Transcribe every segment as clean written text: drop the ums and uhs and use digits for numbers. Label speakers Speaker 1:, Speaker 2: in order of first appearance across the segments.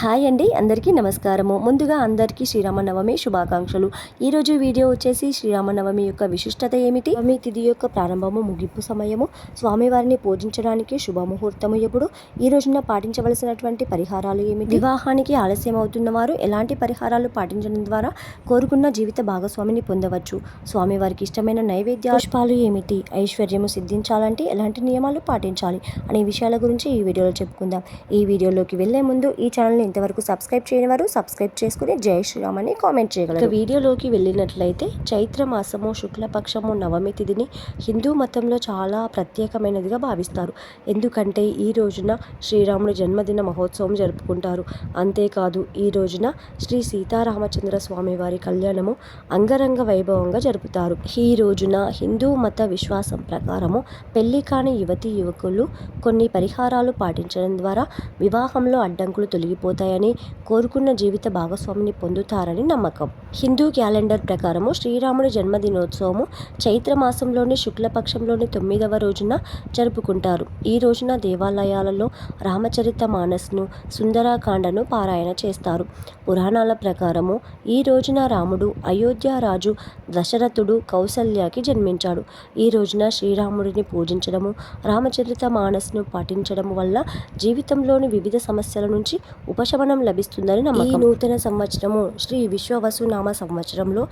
Speaker 1: Hi అండి, అందరికీ నమస్కారము. ముందుగా అందరికీ శ్రీరామనవమి శుభాకాంక్షలు. ఈరోజు వీడియో వచ్చేసి శ్రీరామనవమి యొక్క విశిష్టత ఏమిటి, నవమి తిథి యొక్క ప్రారంభము, ముగింపు సమయము, స్వామివారిని పూజించడానికి శుభముహూర్తము ఎప్పుడు, ఈ రోజున పాటించవలసినటువంటి పరిహారాలు ఏమిటి, వివాహానికి ఆలస్యం అవుతున్న వారు ఎలాంటి పరిహారాలు పాటించడం ద్వారా కోరుకున్న జీవిత భాగస్వామిని పొందవచ్చు, స్వామివారికి ఇష్టమైన నైవేద్య పుష్పాలు ఏమిటి, ఐశ్వర్యము సిద్ధించాలంటే ఎలాంటి నియమాలు పాటించాలి అనే విషయాల గురించి ఈ వీడియోలో చెప్పుకుందాం. ఈ వీడియోలోకి వెళ్లే ముందు ఈ ఛానల్ని ఇంతవరకు సబ్స్క్రైబ్ చేయని వారు సబ్స్క్రైబ్ చేసుకుని జై శ్రీరామ్ అని కామెంట్ చేయగలరు. వీడియోలోకి వెళ్ళినట్లయితే చైత్ర మాసము శుక్లపక్షము నవమి తిథిని హిందూ మతంలో చాలా ప్రత్యేకమైనదిగా భావిస్తారు. ఎందుకంటే ఈ రోజున శ్రీరాముడి జన్మదిన మహోత్సవం జరుపుకుంటారు. అంతేకాదు ఈ రోజున శ్రీ సీతారామచంద్ర స్వామి వారి కళ్యాణము అంగరంగ వైభవంగా జరుపుతారు. ఈ రోజున హిందూ మత విశ్వాసం ప్రకారము పెళ్లి కాని యువతీ యువకులు కొన్ని పరిహారాలు పాటించడం ద్వారా వివాహంలో అడ్డంకులు తొలగిపోతాయని, కోరుకున్న జీవిత భాగస్వామిని పొందుతారని నమ్మకం. హిందూ క్యాలెండర్ ప్రకారము శ్రీరాముడి జన్మదినోత్సవము చైత్ర మాసంలోని శుక్లపక్షంలోని 9వ రోజున జరుపుకుంటారు. ఈ రోజున దేవాలయాలలో రామచరిత మానస్ను, సుందరాకాండను పారాయణ చేస్తారు. పురాణాల ప్రకారము ఈ రోజున రాముడు అయోధ్య రాజు దశరథుడు కౌసల్యకి జన్మించాడు. ఈ రోజున శ్రీరాముడిని పూజించడము, రామచరిత మానస్ను పాటించడం వల్ల జీవితంలోని వివిధ సమస్యల నుంచి ఉపశమనం లభిస్తుందని నమ్మకం. ఈ నూతన సంవత్సరము శ్రీ విశ్వవసునామ సంవత్సరంలో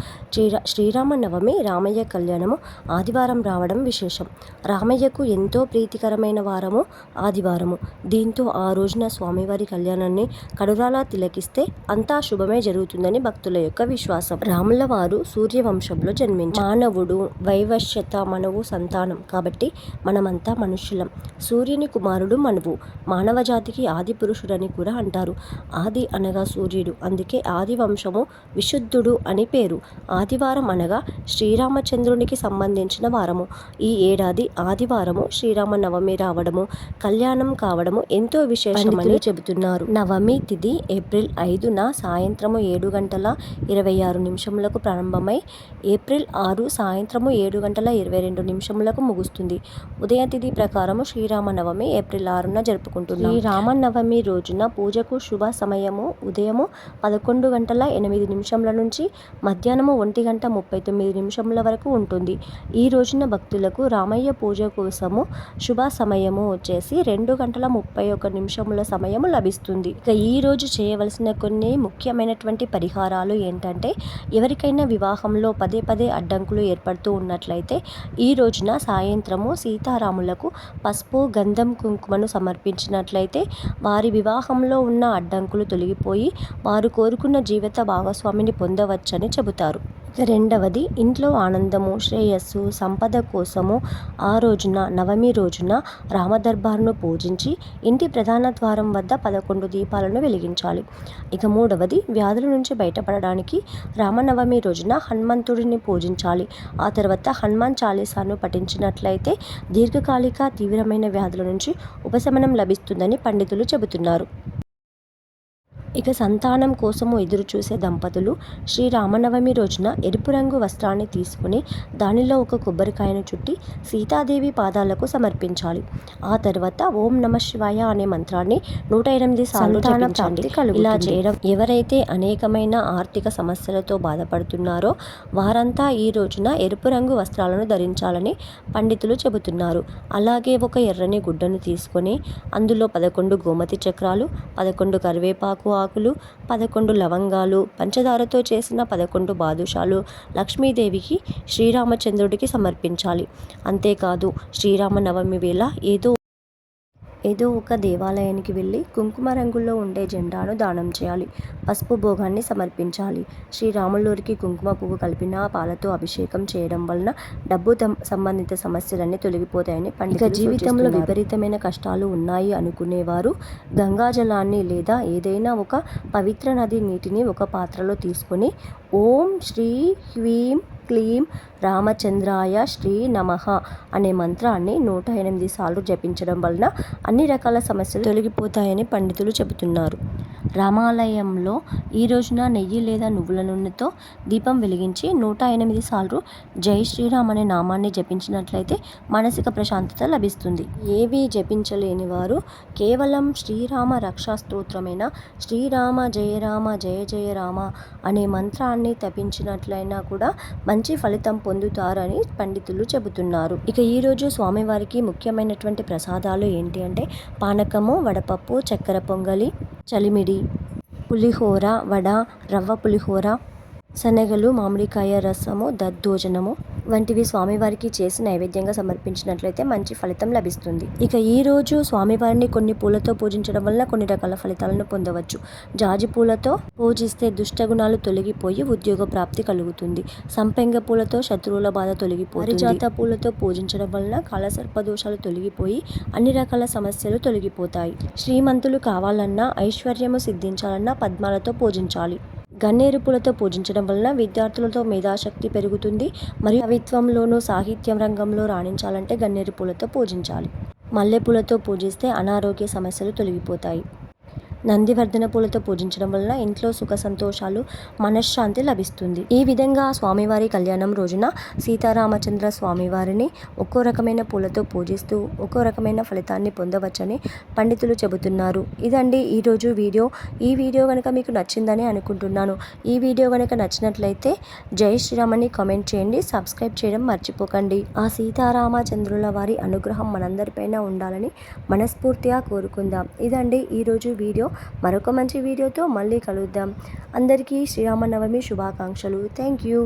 Speaker 1: శ్రీరామనవమి రామయ్య కళ్యాణము ఆదివారం రావడం విశేషం. రామయ్యకు ఎంతో ప్రీతికరమైన వారము ఆదివారము. దీంతో ఆ రోజున స్వామివారి కళ్యాణాన్ని కడురాలా తిలకిస్తే అంతా శుభమే జరుగుతుందని భక్తుల యొక్క విశ్వాసం. రాముల వారు సూర్యవంశంలో జన్మించారు. మానవుడు వైవశ్యత మనవు సంతానం కాబట్టి మనమంతా మనుష్యులం. సూర్యుని కుమారుడు మనువు. మానవ జాతికి ఆది పురుషుడని కూడా అంటారు. ఆది అనగా సూర్యుడు, అందుకే ఆది వంశము విశుద్ధుడు అని పేరు. ఆదివారం అనగా శ్రీరామచంద్రునికి సంబంధించిన వారము. ఈ ఏడాది ఆదివారము శ్రీరామనవమి రావడము, కళ్యాణం కావడము ఎంతో విశేషమని చెబుతున్నారు. నవమి తిథి ఏప్రిల్ 5న సాయంత్రము 7:26 ప్రారంభమై ఏప్రిల్ 6 సాయంత్రము 7:22 ముగుస్తుంది. ఉదయ తిథి ప్రకారము శ్రీరామనవమి ఏప్రిల్ 6న జరుపుకుంటున్నారు. శ్రీరామనవమి రోజున పూజకు శుభ సమయము ఉదయము 11:08 నుంచి మధ్యాహ్నము 1:39 వరకు ఉంటుంది. ఈ రోజున భక్తులకు రామయ్య పూజ కోసము శుభ సమయము వచ్చేసి 2:31 సమయము లభిస్తుంది. ఇక ఈ రోజు చేయవలసిన కొన్ని ముఖ్యమైనటువంటి పరిహారాలు ఏంటంటే, ఎవరికైనా వివాహంలో పదే పదే అడ్డంకులు ఏర్పడుతూ ఉన్నట్లయితే ఈ రోజున సాయంత్రము సీతారాములకు పసుపు, గంధం, కుంకుమను సమర్పించినట్లయితే వారి వివాహంలో ఉన్న అడ్డంకులు తొలగిపోయి వారు కోరుకున్న జీవిత భాగస్వామిని పొందవచ్చని చెబుతారు. రెండవది, ఇంట్లో ఆనందము, శ్రేయస్సు, సంపద కోసము ఆ రోజున నవమి రోజున రామదర్బార్ను పూజించి ఇంటి ప్రధాన ద్వారం వద్ద 11 దీపాలను వెలిగించాలి. ఇక మూడవది, వ్యాధుల నుంచి బయటపడడానికి రామనవమి రోజున హనుమంతుడిని పూజించాలి. ఆ తర్వాత హనుమాన్ చాలీసాను పఠించినట్లయితే దీర్ఘకాలిక తీవ్రమైన వ్యాధుల నుంచి ఉపశమనం లభిస్తుందని పండితులు చెబుతున్నారు. ఇక సంతానం కోసము ఎదురు చూసే దంపతులు శ్రీరామనవమి రోజున ఎరుపు రంగు వస్త్రాన్ని తీసుకుని దానిలో ఒక కొబ్బరికాయను చుట్టి సీతాదేవి పాదాలకు సమర్పించాలి. ఆ తర్వాత ఓం నమ శివాయ అనే మంత్రాన్ని 108 సార్లు జపించండి. ఇలా చేయడం ఎవరైతే అనేకమైన ఆర్థిక సమస్యలతో బాధపడుతున్నారో వారంతా ఈ రోజున ఎరుపు రంగు వస్త్రాలను ధరించాలని పండితులు చెబుతున్నారు. అలాగే ఒక ఎర్రని గుడ్డను తీసుకొని అందులో 11 గోమతి చక్రాలు, 11 కరివేపాకు ఆకులు, 11 లవంగాలు, పంచదారతో చేసిన 11 బాదుషాలు లక్ష్మీదేవికి, శ్రీరామచంద్రుడికి సమర్పించాలి. అంతేకాదు శ్రీరామనవమి వేళ ఏదో ఒక దేవాలయానికి వెళ్ళి కుంకుమ రంగుల్లో ఉండే జెండాను దానం చేయాలి. పసుపు భోగాన్ని సమర్పించాలి. శ్రీరాములూరికి కుంకుమ పువ్వు కలిపిన పాలతో అభిషేకం చేయడం వలన డబ్బు సంబంధిత సమస్యలన్నీ తొలగిపోతాయని పండితులు జీవితంలో విపరీతమైన కష్టాలు ఉన్నాయి అనుకునేవారు గంగాజలాన్ని లేదా ఏదైనా ఒక పవిత్ర నది నీటిని ఒక పాత్రలో తీసుకొని ఓం శ్రీ హ్రీం క్లీం రామచంద్రాయ శ్రీ నమః అనే మంత్రాన్ని 108 సార్లు జపించడం వలన అన్ని రకాల సమస్యలు తొలగిపోతాయని పండితులు చెబుతున్నారు. రామాలయంలో ఈ రోజున నెయ్యి లేదా నువ్వుల నూనెతో దీపం వెలిగించి 108 సార్లు జై శ్రీరామ్ అనే నామాన్ని జపించినట్లయితే మానసిక ప్రశాంతత లభిస్తుంది. ఏవి జపించలేని వారు కేవలం శ్రీరామ రక్షా స్తోత్రమైన శ్రీరామ జయ రామ జయ జయ రామ అనే మంత్రాన్ని తపించినట్లయినా కూడా మంచి ఫలితం పొందుతారని పండితులు చెబుతున్నారు. ఇక ఈరోజు స్వామివారికి ముఖ్యమైనటువంటి ప్రసాదాలు ఏంటి అంటే పానకము, వడపప్పు, చక్కెర పొంగలి, చలిమిడి, పులిహోర, వడ, రవ్వ పులిహోర, శనగలు, మామిడికాయ రసము, దద్దోజనము వంటివి స్వామివారికి చేసి నైవేద్యంగా సమర్పించినట్లయితే మంచి ఫలితం లభిస్తుంది. ఇక ఈరోజు స్వామివారిని కొన్ని పూలతో పూజించడం వల్ల కొన్ని రకాల ఫలితాలను పొందవచ్చు. జాజి పూలతో పూజిస్తే దుష్టగుణాలు తొలగిపోయి ఉద్యోగ ప్రాప్తి కలుగుతుంది. సంపెంగ పూలతో శత్రువుల బాధ తొలగిపోతుంది. పారిజాత పూలతో పూజించడం వలన కాలసర్ప దోషాలు తొలగిపోయి అన్ని రకాల సమస్యలు తొలగిపోతాయి. శ్రీమంతులు కావాలన్నా, ఐశ్వర్యము సిద్ధించాలన్నా పద్మాలతో పూజించాలి. గన్నేరు పూలతో పూజించడం వలన విద్యార్థులతో మేధాశక్తి పెరుగుతుంది. మరియు కవిత్వంలోనూ సాహిత్యం రంగంలో రాణించాలంటే గన్నేరు పూలతో పూజించాలి. మల్లెపూలతో పూజిస్తే అనారోగ్య సమస్యలు తొలగిపోతాయి. నందివర్ధన పూలతో పూజించడం వలన ఇంట్లో సుఖ సంతోషాలు, మనశ్శాంతి లభిస్తుంది. ఈ విధంగా స్వామివారి కళ్యాణం రోజున సీతారామచంద్ర స్వామివారిని ఒక్కో రకమైన పూలతో పూజిస్తూ ఒక్కో రకమైన ఫలితాన్ని పొందవచ్చని పండితులు చెబుతున్నారు. ఇదండి ఈరోజు వీడియో. ఈ వీడియో కనుక మీకు నచ్చిందని అనుకుంటున్నాను. ఈ వీడియో కనుక నచ్చినట్లయితే జై శ్రీరామ్ అని కామెంట్ చేయండి. సబ్స్క్రైబ్ చేయడం మర్చిపోకండి. ఆ సీతారామచంద్రుల వారి అనుగ్రహం మనందరిపైన ఉండాలని మనస్ఫూర్తిగా కోరుకుందాం. ఇదండి ఈరోజు వీడియో. మరొక మంచి వీడియోతో మళ్ళీ కలుద్దాం. అందరికీ శ్రీరామనవమి శుభాకాంక్షలు. Thank you.